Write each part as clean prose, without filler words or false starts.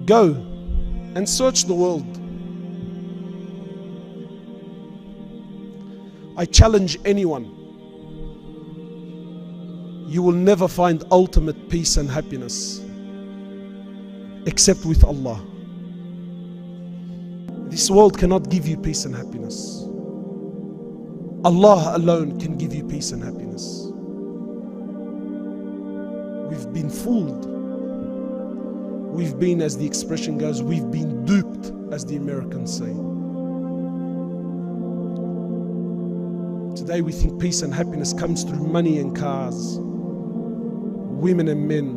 Go and search the world. I challenge anyone. You will never find ultimate peace and happiness except with Allah. This world cannot give you peace and happiness. Allah alone can give you peace and happiness. We've been fooled. We've been, as the expression goes, we've been duped, as the Americans say. Today we think peace and happiness comes through money and cars, women and men,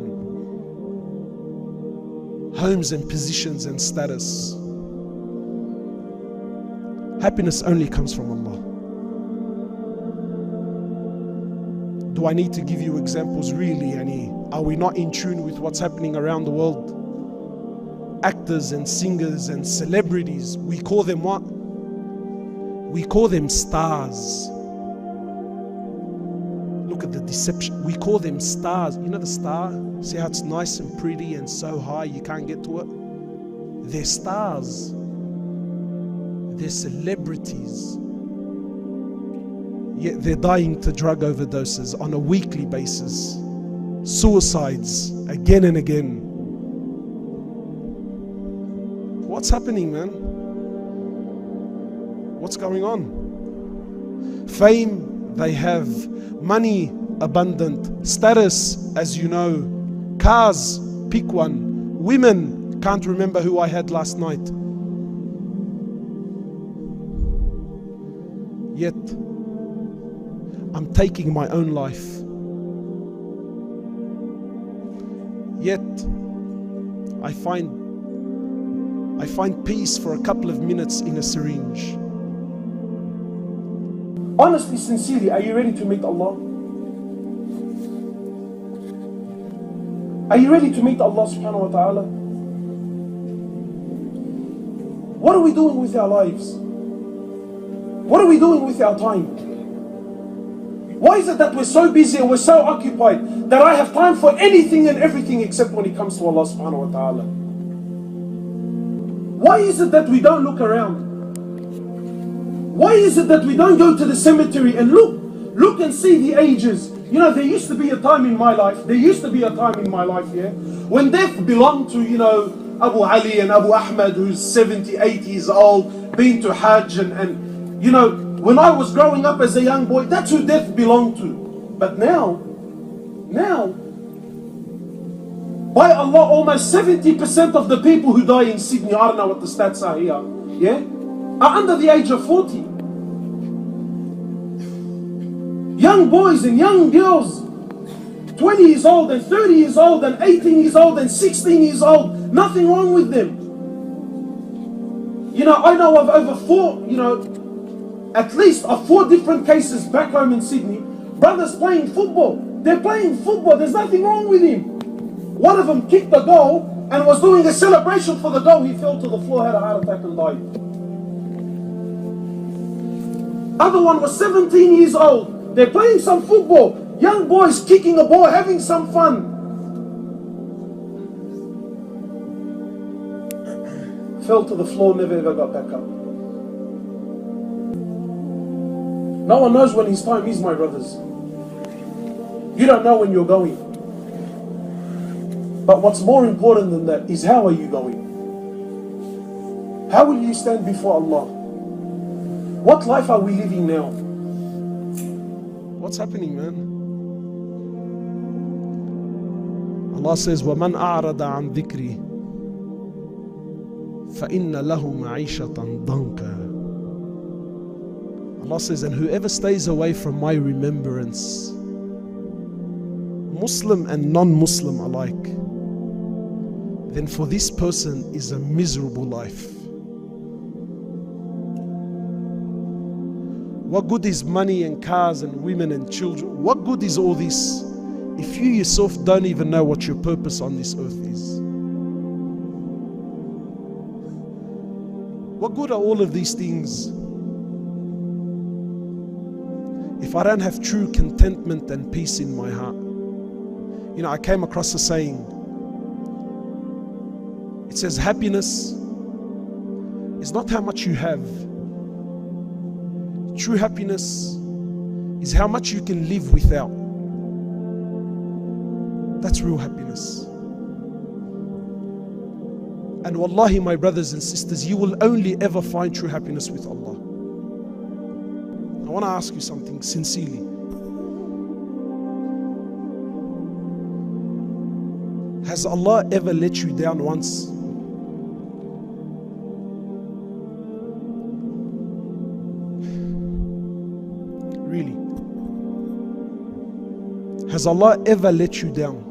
homes and positions and status. Happiness only comes from Allah. Do I need to give you examples? Really, Annie? Are we not in tune with what's happening around the world? Actors and singers and celebrities, we call them what? We call them stars. Look at the deception. We call them stars. You know the star? See how it's nice and pretty and so high you can't get to it? They're stars. They're celebrities. Yet they're dying to drug overdoses on a weekly basis. Suicides again and again. What's happening, man? What's going on? Fame, they have. Money, abundant. Status, as you know. Cars, pick one. Women, can't remember who I had last night. Yet, I'm taking my own life. Yet, I find peace for a couple of minutes in a syringe. Honestly, sincerely, are you ready to meet Allah? Are you ready to meet Allah subhanahu wa ta'ala? What are we doing with our lives? What are we doing with our time? Why is it that we're so busy and we're so occupied that I have time for anything and everything except when it comes to Allah subhanahu wa ta'ala? Why is it that we don't look around? Why is it that we don't go to the cemetery and look and see the ages? You know, there used to be a time in my life, when death belonged to, Abu Ali and Abu Ahmed, who's 70, 80 years old, been to Hajj and when I was growing up as a young boy, that's who death belonged to. But now, by Allah, almost 70% of the people who die in Sydney, I don't know what the stats are here, are under the age of 40. Young boys and young girls, 20 years old and 30 years old and 18 years old and 16 years old, nothing wrong with them. I know of over at least 4 different cases back home in Sydney. Brothers playing football. They're playing football. There's nothing wrong with him. One of them kicked the goal and was doing a celebration for the goal. He fell to the floor, had a heart attack and died. Other one was 17 years old. They're playing some football. Young boys kicking a ball, having some fun. Fell to the floor, never ever got back up. No one knows when his time is, my brothers. You don't know when you're going. But what's more important than that is, how are you going? How will you stand before Allah? What life are we living now? What's happening, man? Allah says, وَمَنْ أَعْرَضَ عَنْ ذِكْرِي فَإِنَّ لَهُ مَعِيشَةً ضَنْكًا. Allah says, and whoever stays away from my remembrance, Muslim and non-Muslim alike, then for this person is a miserable life. What good is money and cars and women and children? What good is all this if you yourself don't even know what your purpose on this earth is? What good are all of these things if I don't have true contentment and peace in my heart? I came across a saying, It says happiness is not how much you have. True happiness is how much you can live without. That's real happiness. And wallahi, my brothers and sisters, you will only ever find true happiness with Allah. I want to ask you something sincerely. Has Allah ever let you down once? Really? Has Allah ever let you down?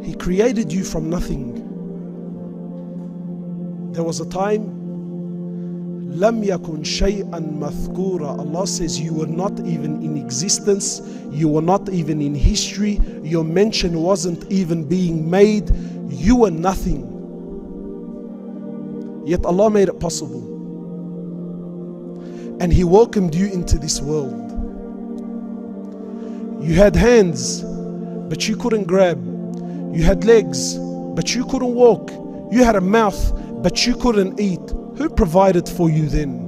He created you from nothing. There was a time, Lam yakun shay'an mathkura. Allah says you were not even in existence, you were not even in history, your mention wasn't even being made, you were nothing. Yet Allah made it possible. And He welcomed you into this world. You had hands, but you couldn't grab. You had legs, but you couldn't walk. You had a mouth, but you couldn't eat. Who provided for you then?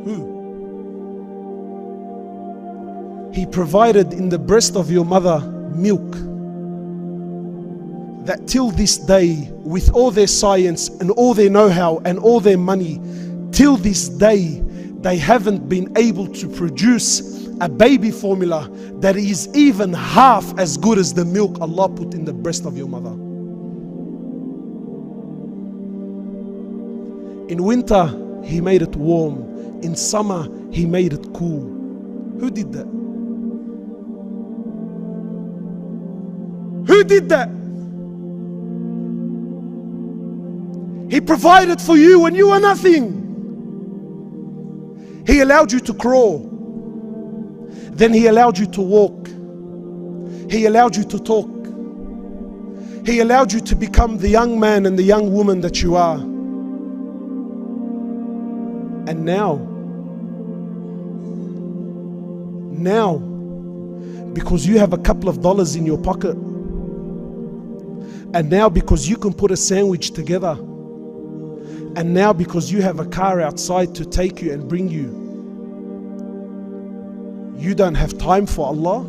Who? He provided in the breast of your mother milk. That till this day, with all their science and all their know-how and all their money, till this day, they haven't been able to produce a baby formula that is even half as good as the milk Allah put in the breast of your mother. In winter, He made it warm. In summer, He made it cool. Who did that? Who did that? He provided for you when you were nothing. He allowed you to crawl. Then He allowed you to walk. He allowed you to talk. He allowed you to become the young man and the young woman that you are. And now, because you have a couple of dollars in your pocket, and now because you can put a sandwich together, and now because you have a car outside to take you and bring you, you don't have time for Allah?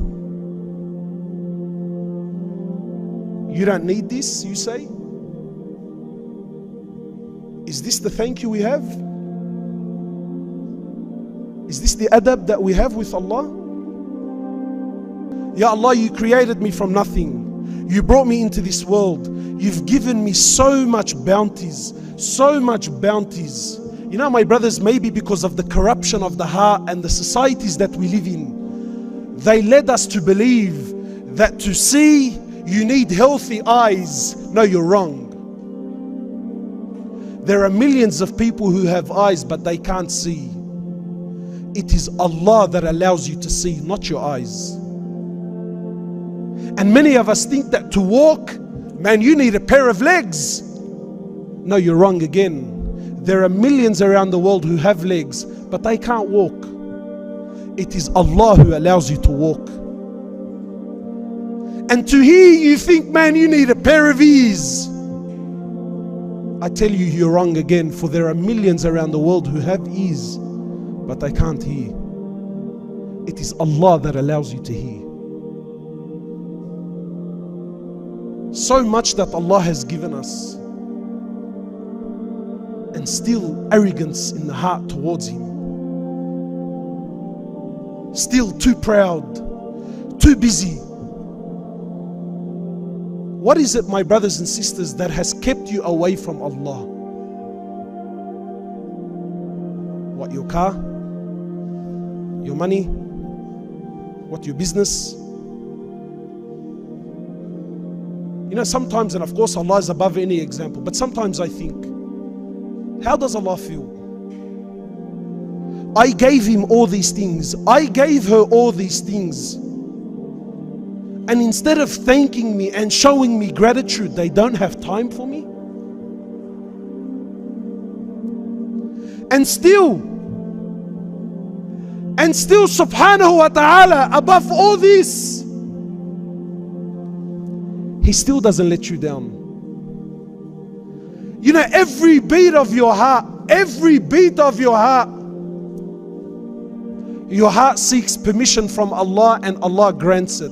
You don't need this, you say? Is this the thank you we have? Is this the adab that we have with Allah? Ya Allah, you created me from nothing. You brought me into this world. You've given me so much bounties, so much bounties. You know, my brothers, maybe because of the corruption of the heart and the societies that we live in, they led us to believe that to see, you need healthy eyes. No, you're wrong. There are millions of people who have eyes, but they can't see. It is Allah that allows you to see, not your eyes. And many of us think that to walk, man, you need a pair of legs. No, you're wrong again. There are millions around the world who have legs, but they can't walk. It is Allah who allows you to walk. And to hear, you think, man, you need a pair of ears. I tell you, you're wrong again, for there are millions around the world who have ears, but they can't hear. It is Allah that allows you to hear. So much that Allah has given us, and still arrogance in the heart towards Him. Still too proud, too busy. What is it, my brothers and sisters, that has kept you away from Allah? What, your car? Your money? What, your business? You know, sometimes, and of course Allah is above any example, but sometimes I think, how does Allah feel? I gave him all these things. I gave her all these things. And instead of thanking me and showing me gratitude, they don't have time for me. And And still subhanahu wa ta'ala, above all this, He still doesn't let you down. You know, every beat of your heart, your heart seeks permission from Allah and Allah grants it.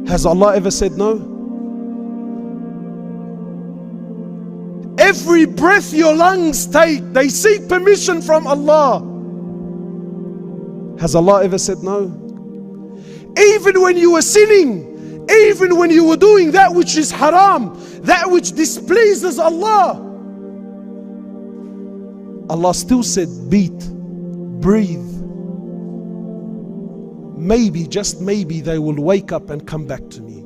Has Allah ever said no? Every breath your lungs take, they seek permission from Allah. Has Allah ever said no? Even when you were sinning, even when you were doing that which is haram, that which displeases Allah, Allah still said, beat, breathe. Maybe, just maybe, they will wake up and come back to me.